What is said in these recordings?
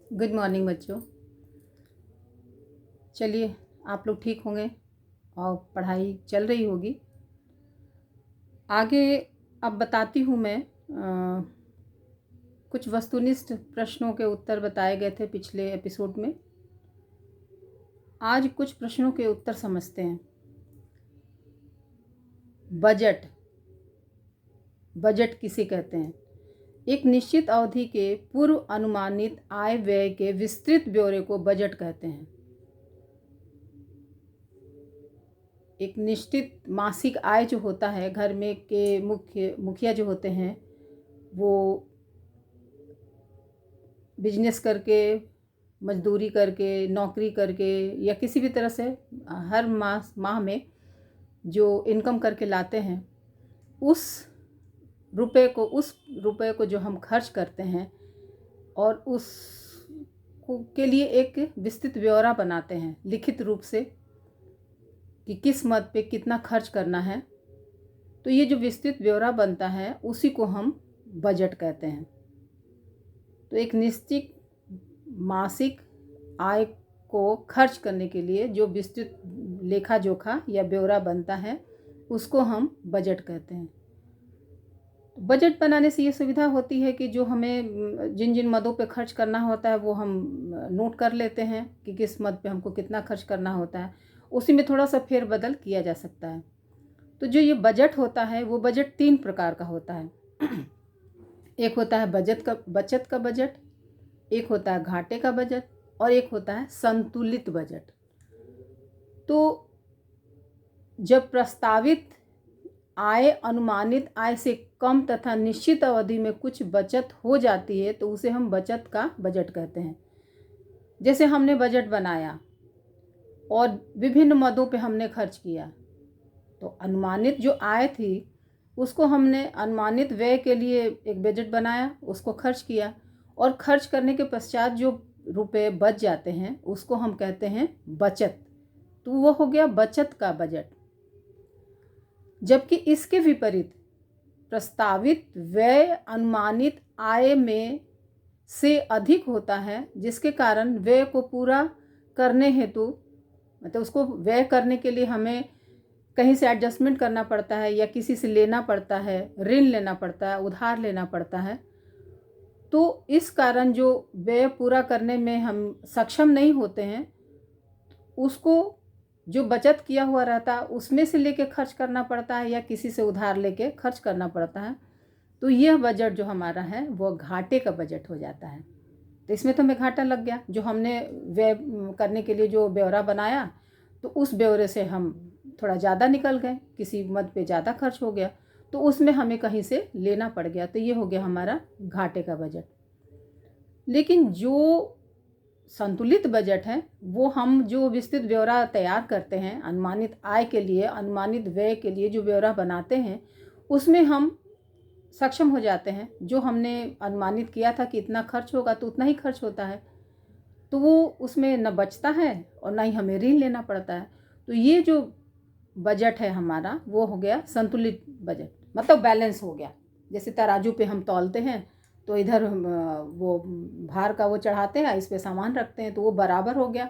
Good morning बच्चों। चलिए, आप लोग ठीक होंगे और पढ़ाई चल रही होगी। आगे अब बताती हूँ मैं। कुछ वस्तुनिष्ठ प्रश्नों के उत्तर बताए गए थे पिछले एपिसोड में। आज कुछ प्रश्नों के उत्तर समझते हैं। बजट। बजट किसे कहते हैं? एक निश्चित अवधि के पूर्व अनुमानित आय व्यय के विस्तृत ब्यौरे को बजट कहते हैं। एक निश्चित मासिक आय जो होता है, घर में के मुखिया जो होते हैं, वो बिजनेस करके, मजदूरी करके, नौकरी करके या किसी भी तरह से हर माह में जो इनकम करके लाते हैं, उस रुपए को जो हम खर्च करते हैं और उस के लिए एक विस्तृत ब्यौरा बनाते हैं लिखित रूप से कि किस मद पे कितना खर्च करना है। तो ये जो विस्तृत ब्यौरा बनता है उसी को हम बजट कहते हैं। तो एक निश्चित मासिक आय को खर्च करने के लिए जो विस्तृत लेखा जोखा या ब्यौरा बनता है उसको हम बजट कहते हैं। बजट बनाने से ये सुविधा होती है कि जो हमें जिन जिन मदों पे खर्च करना होता है वो हम नोट कर लेते हैं कि किस मद पे हमको कितना खर्च करना होता है। उसी में थोड़ा सा फेरबदल किया जा सकता है। तो जो ये बजट होता है वो बजट 3 प्रकार का होता है। एक होता है बचत का बजट, एक होता है घाटे का बजट और एक होता है संतुलित बजट। तो जब प्रस्तावित आय अनुमानित आय से कम तथा निश्चित अवधि में कुछ बचत हो जाती है तो उसे हम बचत का बजट कहते हैं। जैसे हमने बजट बनाया और विभिन्न मदों पे हमने खर्च किया, तो अनुमानित जो आय थी उसको हमने अनुमानित व्यय के लिए एक बजट बनाया, उसको खर्च किया और खर्च करने के पश्चात जो रुपए बच जाते हैं उसको हम कहते हैं बचत। तो वो हो गया बचत का बजट। जबकि इसके विपरीत प्रस्तावित व्यय अनुमानित आय में से अधिक होता है, जिसके कारण व्यय को पूरा करने हेतु मतलब उसको व्यय करने के लिए हमें कहीं से एडजस्टमेंट करना पड़ता है या किसी से लेना पड़ता है, ऋण लेना पड़ता है, उधार लेना पड़ता है। तो इस कारण जो व्यय पूरा करने में हम सक्षम नहीं होते हैं, उसको जो बचत किया हुआ रहता है उसमें से लेके खर्च करना पड़ता है या किसी से उधार लेके खर्च करना पड़ता है। तो यह बजट जो हमारा है वो घाटे का बजट हो जाता है। तो इसमें तो हमें घाटा लग गया। जो हमने व्यय करने के लिए जो ब्यौरा बनाया तो उस ब्यौरे से हम थोड़ा ज़्यादा निकल गए, किसी मद पे ज़्यादा खर्च हो गया, तो उसमें हमें कहीं से लेना पड़ गया। तो ये हो गया हमारा घाटे का बजट। लेकिन जो संतुलित बजट है वो हम जो विस्तृत ब्यौरा तैयार करते हैं अनुमानित आय के लिए, अनुमानित व्यय के लिए जो ब्यौरा बनाते हैं उसमें हम सक्षम हो जाते हैं। जो हमने अनुमानित किया था कि इतना खर्च होगा तो उतना ही खर्च होता है, तो वो उसमें न बचता है और ना ही हमें ऋण लेना पड़ता है। तो ये जो बजट है हमारा वो हो गया संतुलित बजट, मतलब बैलेंस हो गया। जैसे तराजू पे हम तौलते हैं तो इधर वो भार का वो चढ़ाते हैं, इस पे सामान रखते हैं, तो वो बराबर हो गया।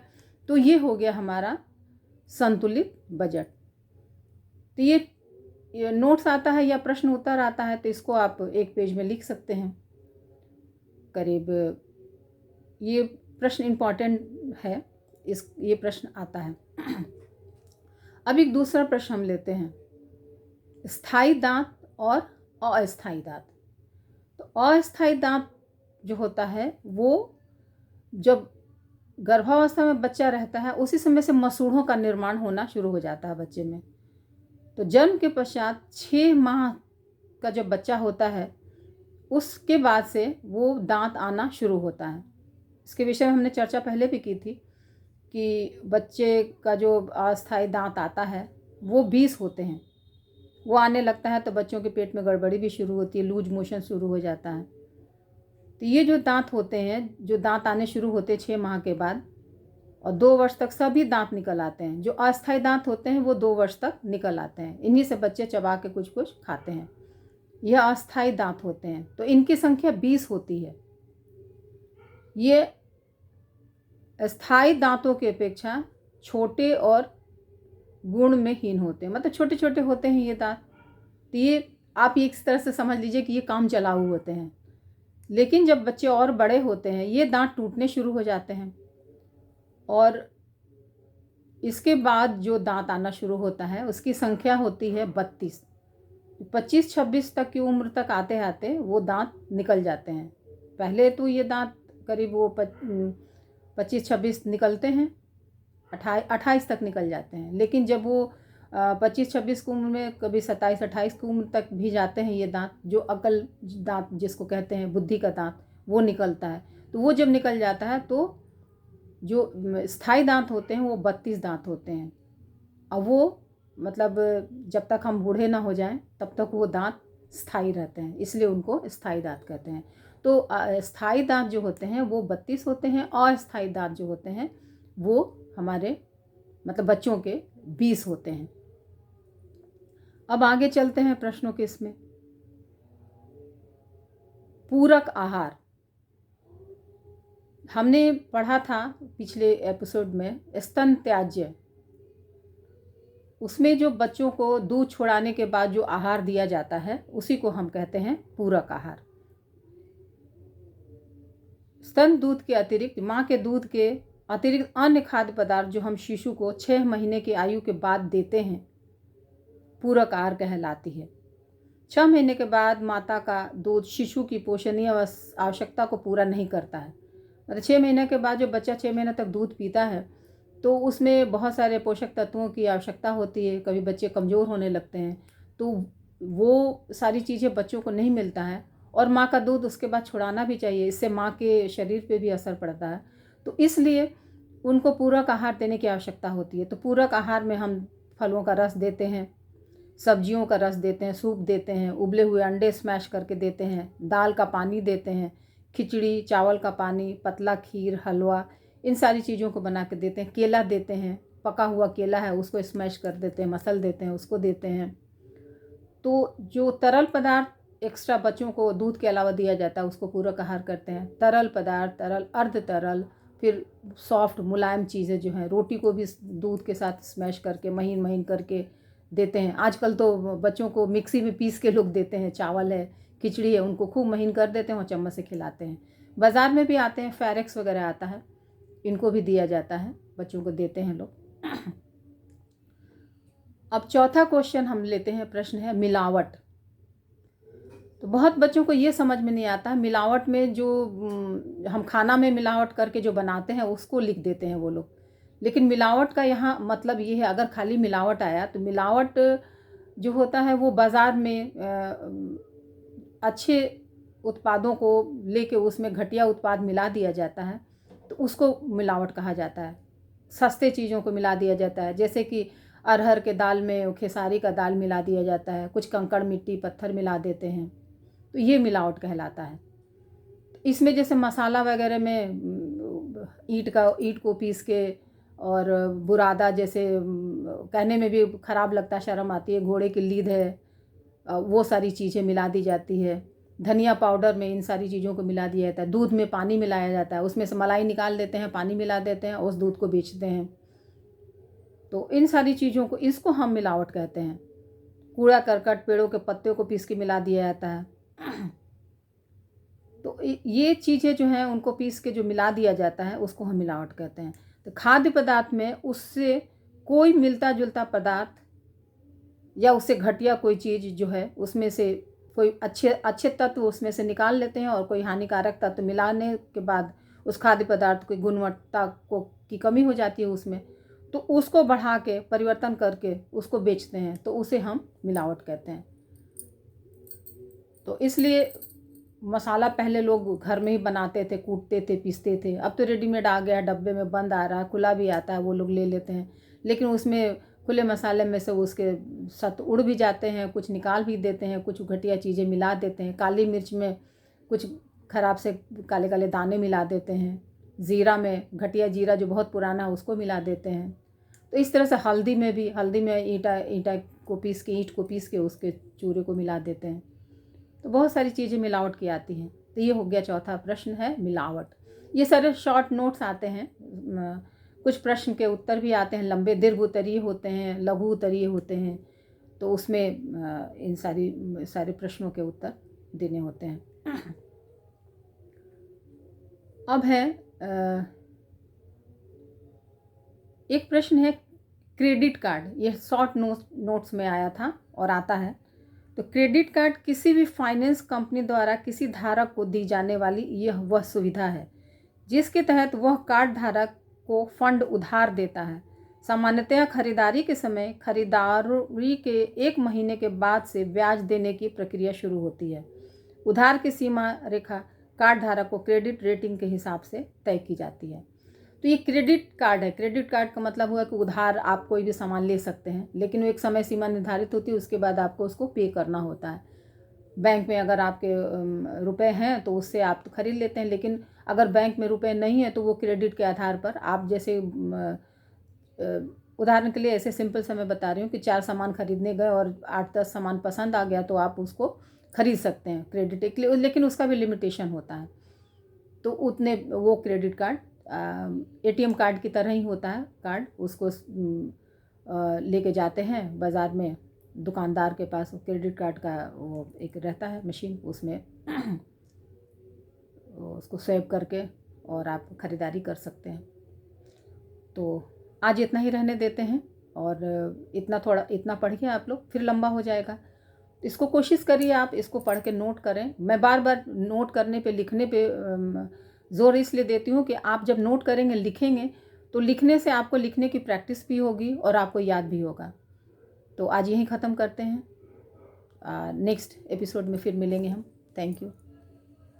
तो ये हो गया हमारा संतुलित बजट। तो ये नोट्स आता है या प्रश्न उत्तर आता है तो इसको आप एक पेज में लिख सकते हैं। करीब ये प्रश्न इम्पॉर्टेंट है, ये प्रश्न आता है। अब एक दूसरा प्रश्न हम लेते हैं, स्थायी दांत और अस्थायी दांत। तो अस्थायी दांत जो होता है वो जब गर्भावस्था में बच्चा रहता है उसी समय से मसूड़ों का निर्माण होना शुरू हो जाता है बच्चे में। तो जन्म के पश्चात 6 माह का जब बच्चा होता है उसके बाद से वो दांत आना शुरू होता है। इसके विषय में हमने चर्चा पहले भी की थी कि बच्चे का जो अस्थायी दांत आता है वो 20 होते हैं। वो आने लगता है तो बच्चों के पेट में गड़बड़ी भी शुरू होती है, लूज मोशन शुरू हो जाता है। तो ये जो दांत होते हैं, जो दांत आने शुरू होते हैं 6 माह के बाद और 2 वर्ष तक सभी दांत निकल आते हैं। जो अस्थायी दांत होते हैं वो 2 वर्ष तक निकल आते हैं। इन्हीं से बच्चे चबा के कुछ कुछ खाते हैं। यह अस्थायी दांत होते हैं। तो इनकी संख्या 20 होती है। ये स्थायी दांतों की अपेक्षा छोटे और गुण में हीन होते हैं, मतलब छोटे छोटे होते हैं ये दांत। तो ये आप ये इस तरह से समझ लीजिए कि ये काम चलाऊ होते हैं। लेकिन जब बच्चे और बड़े होते हैं ये दांत टूटने शुरू हो जाते हैं, और इसके बाद जो दांत आना शुरू होता है उसकी संख्या होती है 32। 25-26 तक की उम्र तक आते आते वो दांत निकल जाते हैं। पहले तो ये दांत करीब वो 25-26 निकलते हैं, 28 तक निकल जाते हैं। लेकिन जब वो 25-26 की उम्र में कभी 27-28 की उम्र तक भी जाते हैं ये दांत, जो अकल दांत जिसको कहते हैं, बुद्धि का दांत, वो निकलता है। तो वो जब निकल जाता है तो जो स्थायी दांत होते हैं वो 32 दांत होते हैं। अब वो मतलब जब तक हम बूढ़े ना हो जाएं तब तक वो दांत स्थायी रहते हैं, इसलिए उनको स्थायी दांत कहते हैं। तो स्थायी दांत जो होते हैं वो 32 होते हैं, और अस्थायी दांत जो होते हैं वो हमारे मतलब बच्चों के 20 होते हैं। अब आगे चलते हैं प्रश्नों के इसमें। पूरक आहार हमने पढ़ा था पिछले एपिसोड में, स्तन त्याज्य। उसमें जो बच्चों को दूध छुड़ाने के बाद जो आहार दिया जाता है उसी को हम कहते हैं पूरक आहार। स्तन दूध के अतिरिक्त, माँ के दूध के अतिरिक्त अन्य खाद्य पदार्थ जो हम शिशु को 6 महीने की आयु के बाद देते हैं पूरक आहार कहलाती है। 6 महीने के बाद माता का दूध शिशु की पोषणीय आवश्यकता को पूरा नहीं करता है। मतलब 6 महीने के बाद जो बच्चा 6 महीने तक दूध पीता है तो उसमें बहुत सारे पोषक तत्वों की आवश्यकता होती है। कभी बच्चे कमज़ोर होने लगते हैं तो वो सारी चीज़ें बच्चों को नहीं मिलता है, और माँ का दूध उसके बाद छुड़ाना भी चाहिए, इससे माँ के शरीर पे भी असर पड़ता है। तो इसलिए उनको पूरक आहार देने की आवश्यकता होती है। तो पूरक आहार में हम फलों का रस देते हैं, सब्जियों का रस देते हैं, सूप देते हैं, उबले हुए अंडे स्मैश करके देते हैं, दाल का पानी देते हैं, खिचड़ी, चावल का पानी, पतला खीर, हलवा, इन सारी चीज़ों को बना के देते हैं। केला देते हैं, पका हुआ केला है उसको स्मैश कर देते हैं, मसल देते हैं, उसको देते हैं। तो जो तरल पदार्थ एक्स्ट्रा बच्चों को दूध के अलावा दिया जाता है उसको पूरक आहार करते हैं। तरल पदार्थ, तरल, अर्ध तरल, फिर सॉफ्ट मुलायम चीज़ें जो हैं, रोटी को भी दूध के साथ स्मैश करके महीन महीन करके देते हैं। आजकल तो बच्चों को मिक्सी में पीस के लोग देते हैं, चावल है, खिचड़ी है, उनको खूब महीन कर देते हैं और चम्मच से खिलाते हैं। बाज़ार में भी आते हैं, फेरेक्स वगैरह आता है, इनको भी दिया जाता है, बच्चों को देते हैं लोग। अब चौथा क्वेश्चन हम लेते हैं, प्रश्न है मिलावट। तो बहुत बच्चों को ये समझ में नहीं आता है, मिलावट में जो हम खाना में मिलावट करके जो बनाते हैं उसको लिख देते हैं वो लोग। लेकिन मिलावट का यहाँ मतलब ये है, अगर खाली मिलावट आया तो मिलावट जो होता है वो बाज़ार में अच्छे उत्पादों को लेके उसमें घटिया उत्पाद मिला दिया जाता है, तो उसको मिलावट कहा जाता है। सस्ते चीज़ों को मिला दिया जाता है, जैसे कि अरहर के दाल में खेसारी का दाल मिला दिया जाता है, कुछ कंकड़ मिट्टी पत्थर मिला देते हैं, तो ये मिलावट कहलाता है। इसमें जैसे मसाला वगैरह में ईंट को पीस के, और बुरादा जैसे कहने में भी ख़राब लगता, शर्म आती है, घोड़े की लीद है, वो सारी चीज़ें मिला दी जाती है। धनिया पाउडर में इन सारी चीज़ों को मिला दिया जाता है। दूध में पानी मिलाया जाता है, उसमें से मलाई निकाल देते हैं, पानी मिला देते हैं, उस दूध को बेचते हैं। तो इन सारी चीज़ों को, इसको हम मिलावट कहते हैं। कूड़ा करकट, पेड़ों के पत्ते को पीस के मिला दिया जाता है। तो ये चीज़ें जो हैं उनको पीस के जो मिला दिया जाता है उसको हम मिलावट कहते हैं। तो खाद्य पदार्थ में उससे कोई मिलता जुलता पदार्थ या उससे घटिया कोई चीज़ जो है उसमें से कोई अच्छे तत्व उसमें से निकाल लेते हैं, और कोई हानिकारक तत्व मिलाने के बाद उस खाद्य पदार्थ की गुणवत्ता को की कमी हो जाती है उसमें, तो उसको बढ़ा के परिवर्तन करके उसको बेचते हैं, तो उसे हम मिलावट कहते हैं। तो इसलिए मसाला पहले लोग घर में ही बनाते थे, कूटते थे, पीसते थे। अब तो रेडीमेड आ गया, डब्बे में बंद आ रहा है, खुला भी आता है, वो लोग ले लेते हैं। लेकिन उसमें खुले मसाले में से उसके सत्व उड़ भी जाते हैं, कुछ निकाल भी देते हैं, कुछ घटिया चीज़ें मिला देते हैं। काली मिर्च में कुछ ख़राब से काले काले दाने मिला देते हैं। ज़ीरा में घटिया जीरा जो बहुत पुराना है उसको मिला देते हैं। तो इस तरह से हल्दी में भी, हल्दी में ईंट को पीस के उसके चूरे को मिला देते हैं। तो बहुत सारी चीज़ें मिलावट की आती हैं। तो ये हो गया चौथा प्रश्न है मिलावट। ये सारे शॉर्ट नोट्स आते हैं, कुछ प्रश्न के उत्तर भी आते हैं, लंबे दीर्घ उत्तरीय होते हैं, लघु उत्तरीय होते हैं, तो उसमें इन सारे प्रश्नों के उत्तर देने होते हैं। अब है एक प्रश्न है क्रेडिट कार्ड। ये शॉर्ट नोट्स में आया था और आता है। तो क्रेडिट कार्ड किसी भी फाइनेंस कंपनी द्वारा किसी धारक को दी जाने वाली यह वह सुविधा है जिसके तहत वह कार्ड धारक को फंड उधार देता है। सामान्यतः खरीदारी के समय खरीदारी के 1 महीने के बाद से ब्याज देने की प्रक्रिया शुरू होती है। उधार की सीमा रेखा कार्ड धारक को क्रेडिट रेटिंग के हिसाब से तय की जाती है। तो ये क्रेडिट कार्ड है। क्रेडिट कार्ड का मतलब हुआ कि उधार आप कोई भी सामान ले सकते हैं, लेकिन वो एक समय सीमा निर्धारित होती है, उसके बाद आपको उसको पे करना होता है। बैंक में अगर आपके रुपए हैं तो उससे आप तो खरीद लेते हैं, लेकिन अगर बैंक में रुपए नहीं है तो वो क्रेडिट के आधार पर आप जैसे उदाहरण के लिए ऐसे सिंपल से मैं बता रही हूँ कि 4 सामान खरीदने गए और 8-10 सामान पसंद आ गया तो आप उसको खरीद सकते हैं क्रेडिट के लिए, लेकिन उसका भी लिमिटेशन होता है। तो उतने वो क्रेडिट कार्ड ATM कार्ड की तरह ही होता है कार्ड। उसको लेके जाते हैं बाज़ार में, दुकानदार के पास क्रेडिट कार्ड का वो एक रहता है मशीन, उसमें उसको स्वैप करके और आप ख़रीदारी कर सकते हैं। तो आज इतना ही रहने देते हैं और इतना पढ़िए आप लोग, फिर लंबा हो जाएगा। इसको कोशिश करिए आप इसको पढ़ के नोट करें। मैं बार बार नोट करने पे लिखने पे ज़ोर इसलिए देती हूँ कि आप जब नोट करेंगे लिखेंगे तो लिखने से आपको लिखने की प्रैक्टिस भी होगी और आपको याद भी होगा। तो आज यहीं ख़त्म करते हैं। नेक्स्ट एपिसोड में फिर मिलेंगे हम। Thank you.